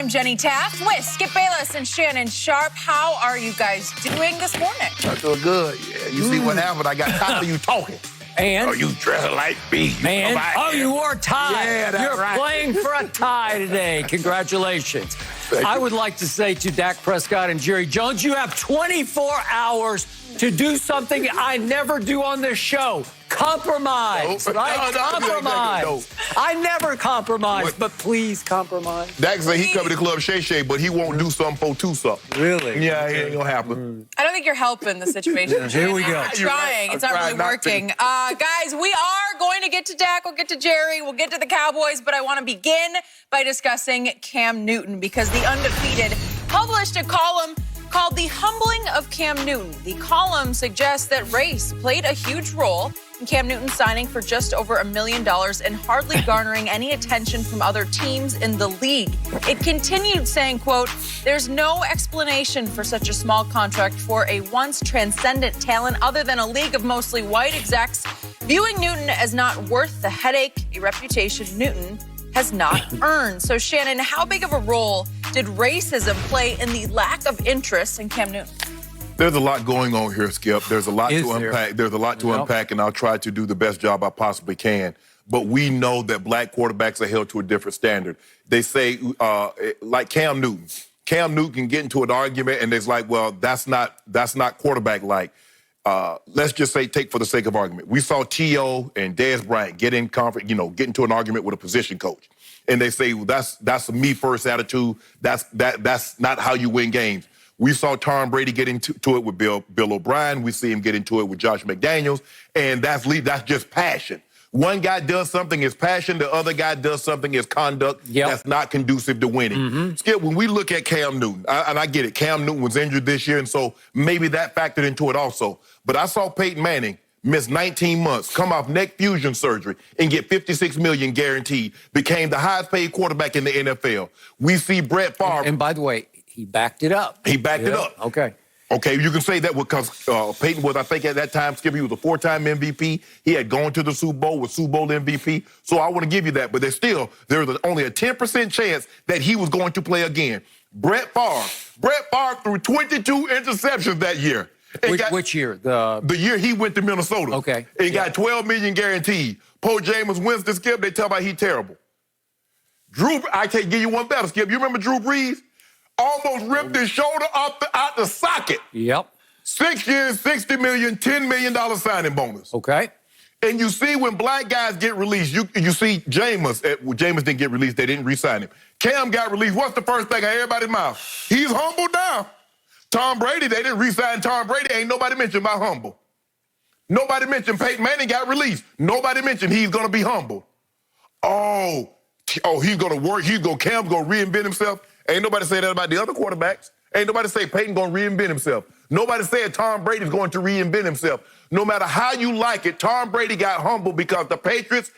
I'm Jenny Taft with Skip Bayless and Shannon Sharp. How are you guys doing this morning? I'm doing good. Yeah, you see what happened? I got tired of you talking. And? Oh, you dressing like me. And? Oh, you wore a tie. Yeah, that's You're right. playing for a tie today. Congratulations. I would like to say to Dak Prescott and Jerry Jones, you have 24 hours to do something I never do on this show. Compromise, right? Compromise. No. I never compromise, but please compromise. Dak said he covered the club Shay, but he won't do something for two something. Really? Yeah, it ain't gonna happen. I don't think you're helping the situation. Here we go. I'm trying. It's not really working. Guys, we are going to get to Dak. We'll get to Jerry. We'll get to the Cowboys. But I want to begin by discussing Cam Newton because the Undefeated published a column called The Humbling of Cam Newton. The column suggests that race played a huge role in Cam Newton signing for just over $1 million and hardly garnering any attention from other teams in the league. It continued saying, quote, "There's no explanation for such a small contract for a once transcendent talent other than a league of mostly white execs viewing Newton as not worth the headache, a reputation Newton has not earned." So, Shannon, how big of a role did racism play in the lack of interest in Cam Newton? There's a lot going on here, Skip. There's a lot to unpack. There's a lot to unpack, and I'll try to do the best job I possibly can. But we know that black quarterbacks are held to a different standard. They say, like Cam Newton. Cam Newton can get into an argument, and it's like, well, that's not quarterback-like. Let's just say, take for the sake of argument. We saw T.O. and Dez Bryant get into an argument with a position coach. And they say, well, that's a me-first attitude. That's not how you win games. We saw Tom Brady get into it with Bill O'Brien. We see him get into it with Josh McDaniels. And that's just passion. One guy does something is passion. The other guy does something is conduct that's not conducive to winning. Skip, when we look at Cam Newton, and I get it, Cam Newton was injured this year, and so maybe that factored into it also. But I saw Peyton Manning miss 19 months, come off neck fusion surgery, and get $56 million guaranteed. Became the highest paid quarterback in the NFL. We see Brett Favre. And by the way, he backed it up. He backed it up. Okay. Okay, you can say that because Peyton was, I think at that time, Skip, he was a 4-time MVP. He had gone to the Super Bowl with Super Bowl MVP. So I want to give you that. But there's only a 10% chance that he was going to play again. Brett Favre threw 22 interceptions that year. Which year? The year he went to Minnesota. Okay. And got $12 million guaranteed. Poor Jameis Winston, Skip, they tell about he terrible. I can't give you one better, Skip. You remember Drew Brees? Almost ripped his shoulder out the socket. Yep. 6 years, $60 million, $10 million signing bonus. Okay. And you see when black guys get released, you see Jameis. Jameis didn't get released. They didn't re-sign him. Cam got released. What's the first thing out of everybody's mouth? He's humble now. Tom Brady, they didn't re-sign Tom Brady. Ain't nobody mentioned about humble. Nobody mentioned Peyton Manning got released. Nobody mentioned he's going to be humble. Oh, he's going to work. Cam's going to reinvent himself. Ain't nobody say that about the other quarterbacks. Ain't nobody say Peyton going to reinvent himself. Nobody said Tom Brady's going to reinvent himself. No matter how you like it, Tom Brady got humble because the Patriots